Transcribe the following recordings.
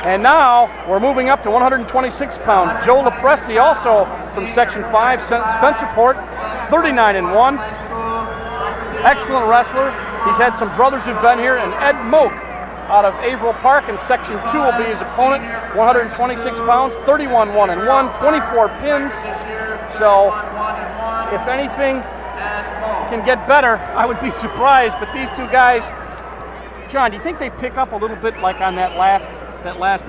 And now we're moving up to 126 pound. Joe Lopresti, also from Section 5, Spencerport, 39-1. Excellent wrestler. He's had some brothers who've been here, and Ed Moak out of Averill Park in Section 2 will be his opponent. 126 pounds, 31-1-1, 24 pins. So if anything can get better, I would be surprised. But these two guys, John, do you think they pick up a little bit like on that last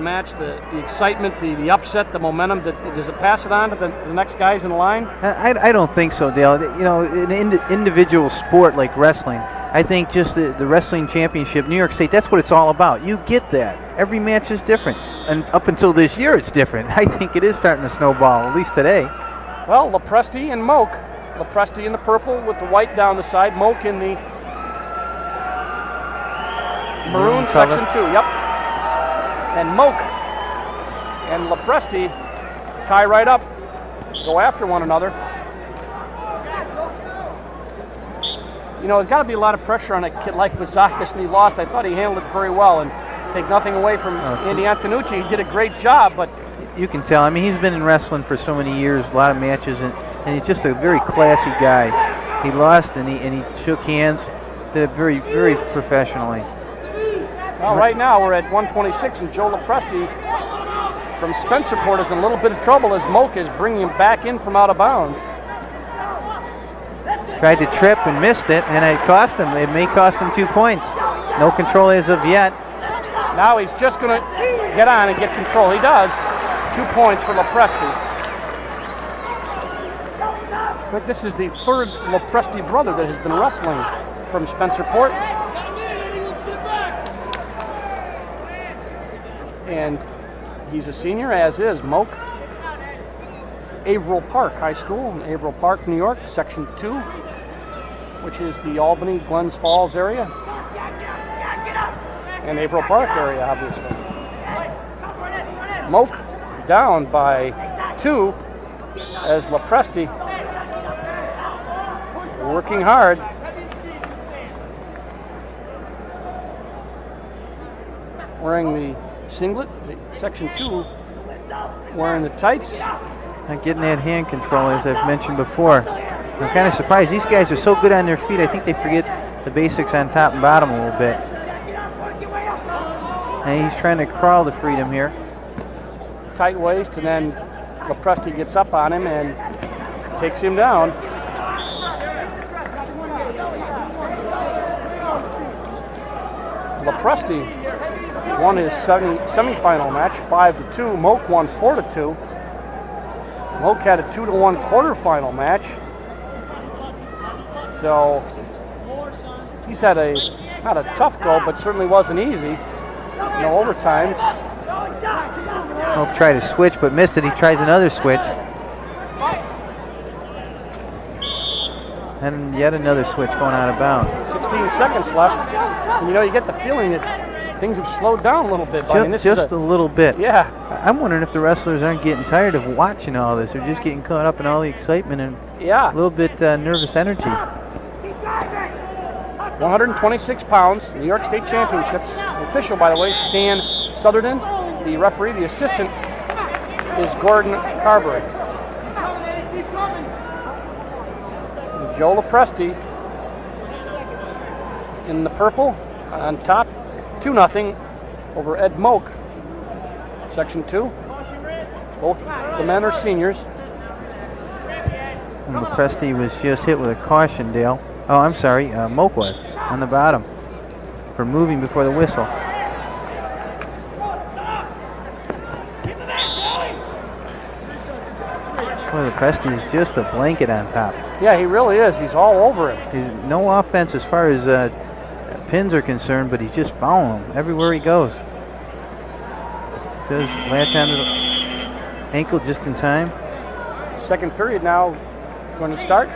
match, the excitement, the upset, the momentum? Does it pass it on to the next guys in line? I don't think so, Dale. You know, in an individual sport like wrestling, I think just the wrestling championship, New York State, that's what it's all about. You get that. Every match is different. And up until this year, it's different. I think it is starting to snowball, at least today. Well, Lopresti and Moak. Lopresti in the purple with the white down the side. Moak in the maroon Section 2. Yep. And Moak and Lopresti tie right up, go after one another. You know, there's got to be a lot of pressure on a kid like Mazzakis, and he lost. I thought he handled it very well, and take nothing away from Andy Antonucci. He did a great job, but you can tell. I mean, he's been in wrestling for so many years, a lot of matches, and he's just a very classy guy. He lost, and he shook hands, did it very, very professionally. Well, right now we're at 126, and Joe Lopresti from Spencerport is in a little bit of trouble as Moak is bringing him back in from out of bounds. Tried to trip and missed it, and it cost him. It may cost him 2 points. No control as of yet. Now he's just going to get on and get control. He does. 2 points for Lopresti. But this is the third Lopresti brother that has been wrestling from Spencerport. And he's a senior, as is Moak. Averill Park High School in Averill Park, New York, Section 2, which is the Albany, Glens Falls area. And Averill Park area, obviously. Moak down by 2 as Lopresti working hard. Wearing the singlet, Section 2, wearing the tights. Not getting that hand control, as I've mentioned before. I'm kind of surprised. These guys are so good on their feet, I think they forget the basics on top and bottom a little bit. And he's trying to crawl to freedom here. Tight waist, and then Lopresti gets up on him and takes him down. Lopresti won his semifinal match 5-2. Moak won 4-2. Moak had a 2-1 quarterfinal match. So he's had not a tough go, but certainly wasn't easy. No overtimes. Moak tried to switch but missed it. He tries another switch. And yet another switch going out of bounds. 16 seconds left. And you know, you get the feeling that things have slowed down a little bit. Just a little bit. Yeah. I'm wondering if the wrestlers aren't getting tired of watching all this. They're just getting caught up in all the excitement and a little bit nervous energy. 126 pounds, New York State Championships. The official, by the way, Stan Southerden. The referee, the assistant, is Gordon Carberry. Joe Lopresti in the purple on top, 2-0 over Ed Moak, Section 2. Both the men are seniors. And Lopresti was just hit with a caution, Dale. Oh, I'm sorry, Moak was on the bottom for moving before the whistle. Boy, Lopresti is just a blanket on top. Yeah, he really is. He's all over him. He's no offense as far as pins are concerned, but he's just following him everywhere he goes. Does latch onto the ankle just in time. Second period now going to start.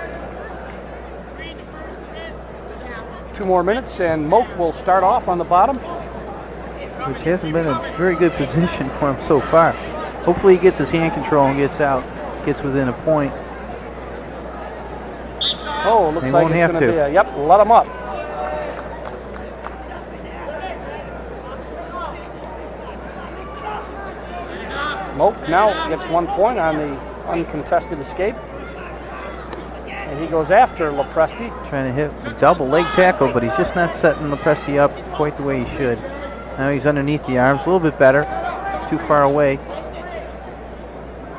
2 more minutes, and Moak will start off on the bottom. Which hasn't been a very good position for him so far. Hopefully he gets his hand control and gets out, gets within a point. Oh, looks like it's going to be yep, let him up. Moak now gets 1 point on the uncontested escape. And he goes after Lopresti. Trying to hit a double leg tackle, but he's just not setting Lopresti up quite the way he should. Now he's underneath the arms, a little bit better. Too far away.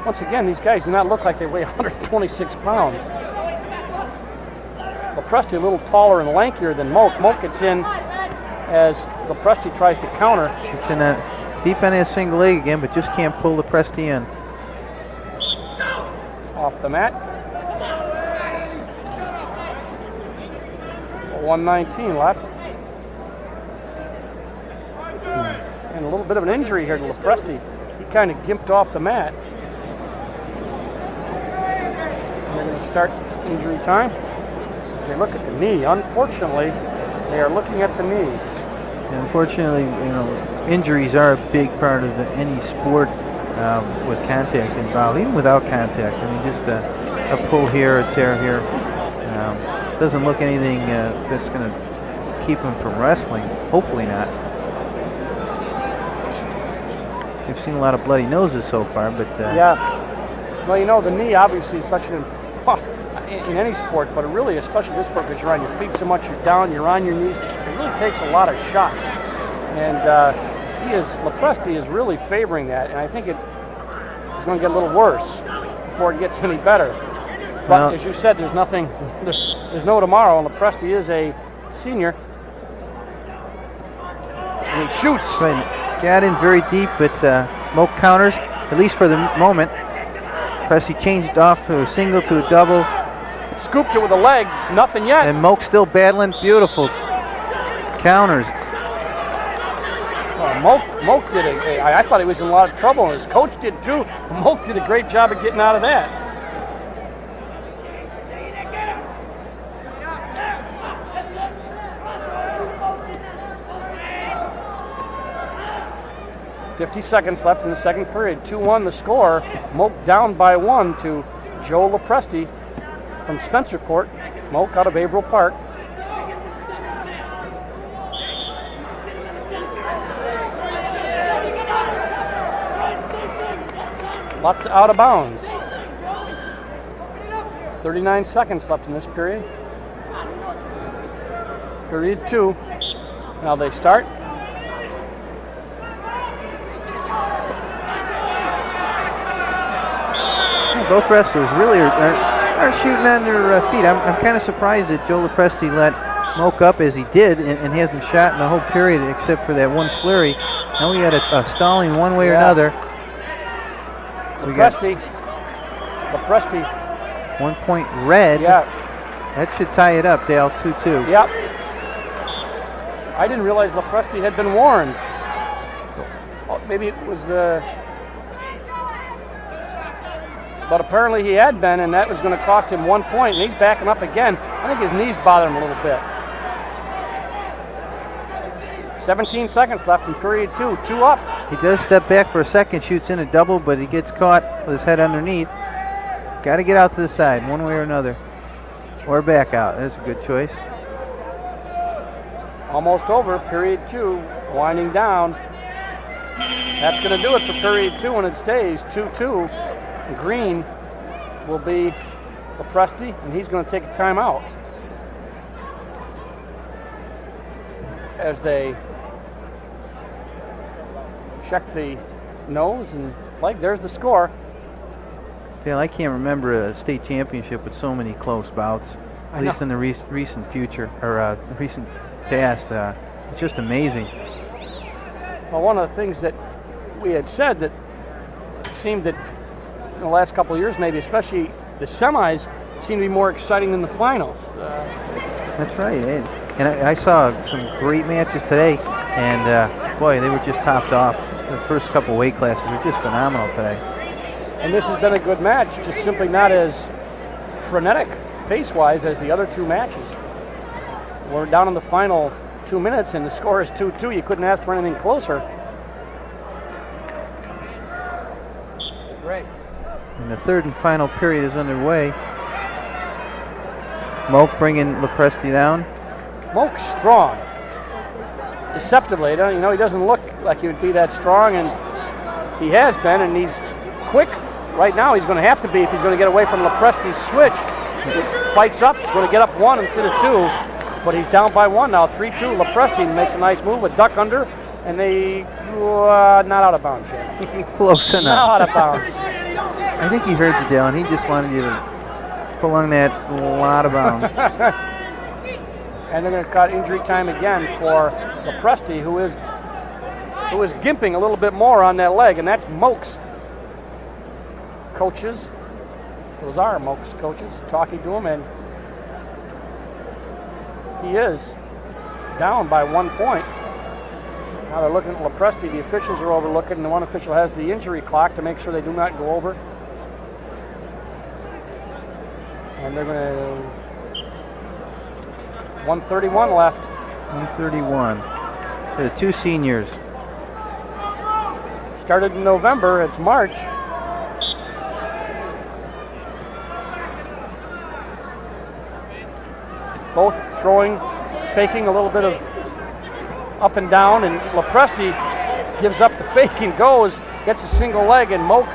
Once again, these guys do not look like they weigh 126 pounds. Lopresti a little taller and lankier than Moak. Moak gets in as Lopresti tries to counter. Gets in that deep on his single leg again, but just can't pull Lopresti in. Off the mat. 119 left. And a little bit of an injury here to Lopresti. He kind of gimped off the mat. And they're going to start injury time. As they look at the knee, unfortunately, they are looking at the knee. And unfortunately, injuries are a big part of any sport with contact involved, even without contact. I mean, just a pull here, a tear here. Doesn't look anything that's going to keep him from wrestling. Hopefully not. We've seen a lot of bloody noses so far, but yeah. Well, the knee obviously is such an in any sport, but really, especially this sport, because you're on your feet so much, you're down, you're on your knees. It really takes a lot of shock, and Lopresti is really favoring that, and I think it's going to get a little worse before it gets any better. But as you said, there's nothing. There's no tomorrow, and Lopresti is a senior, and he shoots. Right. Got in very deep, but Moak counters, at least for the moment. Lopresti changed off from a single to a double. Scooped it with a leg, nothing yet. And Moak still battling, beautiful counters. Moak did I thought he was in a lot of trouble, and his coach did too. Moak did a great job of getting out of that. .50 seconds left in the second period. 2-1 the score. Moak down by 1 to Joe Lopresti from Spencerport. Moak out of Averill Park. Lots out of bounds. 39 seconds left in this period. Period 2. Now they start. Both wrestlers really are shooting on their feet. I'm kind of surprised that Joe Lopresti let Moak up as he did and hasn't shot in the whole period except for that one flurry. Now we got a stalling one way or another. Lopresti. 1 point red. Yeah. That should tie it up, Dale. 2-2. Yep. I didn't realize Lopresti had been warned. Oh, maybe it was but apparently he had been, and that was going to cost him 1 point. And he's backing up again. I think his knees bother him a little bit. 17 seconds left in period 2. 2 up. He does step back for a second, shoots in a double, but he gets caught with his head underneath. Got to get out to the side, one way or another. Or back out. That's a good choice. Almost over. Period 2. Winding down. That's going to do it for period 2, and it stays 2-2. Green will be Lopresti, and he's going to take a timeout as they check the nose and leg. There's the score. Dale, I can't remember a state championship with so many close bouts, at least in the recent future or recent past. It's just amazing. Well, one of the things that we had said that it seemed that in the last couple of years, maybe especially the semis, seem to be more exciting than the finals. That's right. And I saw some great matches today, and boy, they were just topped off. The first couple weight classes were just phenomenal today. And this has been a good match, just simply not as frenetic pace-wise as the other two matches. We're down in the final 2 minutes, and the score is 2-2. You couldn't ask for anything closer. Great. And the third and final period is underway. Moak bringing Lopresti down. Moak's strong. Deceptively, he doesn't look like he would be that strong, and He has been, and he's quick. Right now, he's going to have to be if he's going to get away from Lepresti's switch. He fights up, going to get up 1 instead of 2, but he's down by 1 now, 3-2. Lepresti makes a nice move, a duck under, and they not out of bounds yet. Close enough. Not out of bounds. I think he heard you, Dale, and he just wanted you to prolong that out of bounds. And they're going to cut injury time again for Lepresti, who is gimping a little bit more on that leg, and that's Moak's coaches. Those are Moak's coaches talking to him, and he is down by 1 point. Now they're looking at Lepresti. The officials are overlooking, and the one official has the injury clock to make sure they do not go over. And they're going to 1:31 left. 1:31. The 2 seniors. Started in November, it's March. Both throwing, faking a little bit of up and down, and Lepresti gives up the fake and goes, gets a single leg, and Moak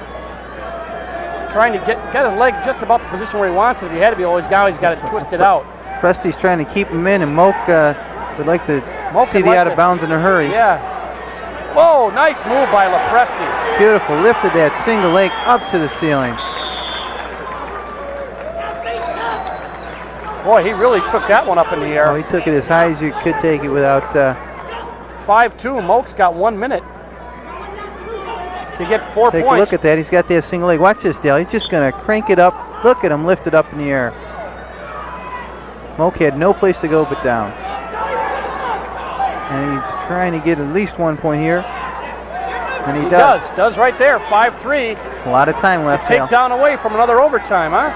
trying to get his leg just about the position where he wants it. If he had to be, he's got it twisted out. Presti's trying to keep him in, and Moak would like to see the out of bounds in a hurry. Yeah. Whoa, nice move by Lepresti. Beautiful, lifted that single leg up to the ceiling. Boy, he really took that one up in the air. Oh, he took it as high as you could take it without... 5-2, Moak's got 1 minute to get 4 take points. a look at that, he's got that single leg. Watch this, Dale, he's just going to crank it up. Look at him, lift it up in the air. Moak had no place to go but down. And he's trying to get at least 1 point here. And he does. Does right there, 5-3. A lot of time left. Take down away from another overtime, huh?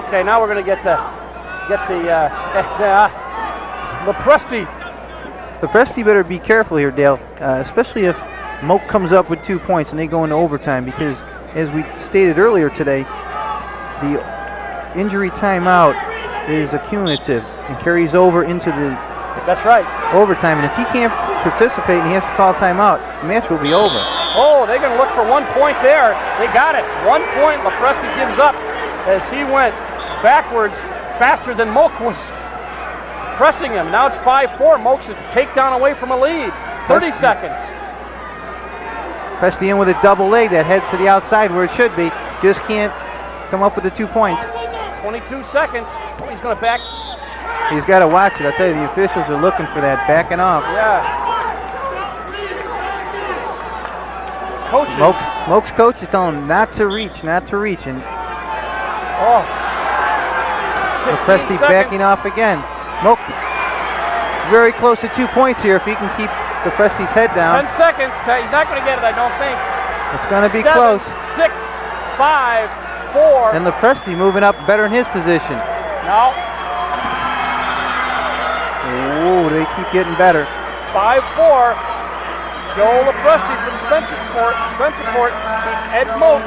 Okay, now we're going to get the Lepresti. Lepresti better be careful here, Dale, especially if Moak comes up with 2 points and they go into overtime, because as we stated earlier today, the injury timeout is accumulative and carries over into the overtime, and if he can't participate and he has to call timeout, the match will be over. Oh, they're going to look for 1 point there. They got it. 1 point. Lepresti gives up as he went backwards faster than Moak was pressing him. Now it's 5-4. Moak's a takedown away from a lead. 30 seconds. Presti in with a double leg that heads to the outside where it should be. Just can't come up with the 2 points. 22 seconds. He's going to back. He's got to watch it. I'll tell you, the officials are looking for that, backing off. Yeah. Coaches. Moak's coach is telling him not to reach. And Lepresti backing off again. Moak very close to 2 points here if he can keep Lepresti's head down. 10 seconds. He's not going to get it, I don't think. It's going to be 7, close. 6, 5, 4. And Lepresti moving up better in his position. No. Oh, they keep getting better. 5-4. Joe Lepresti from Spencerport beats Ed Moak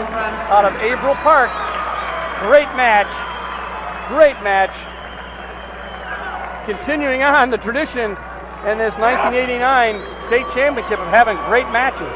out of Averill Park. Great match. Continuing on the tradition in this 1989 state championship of having great matches.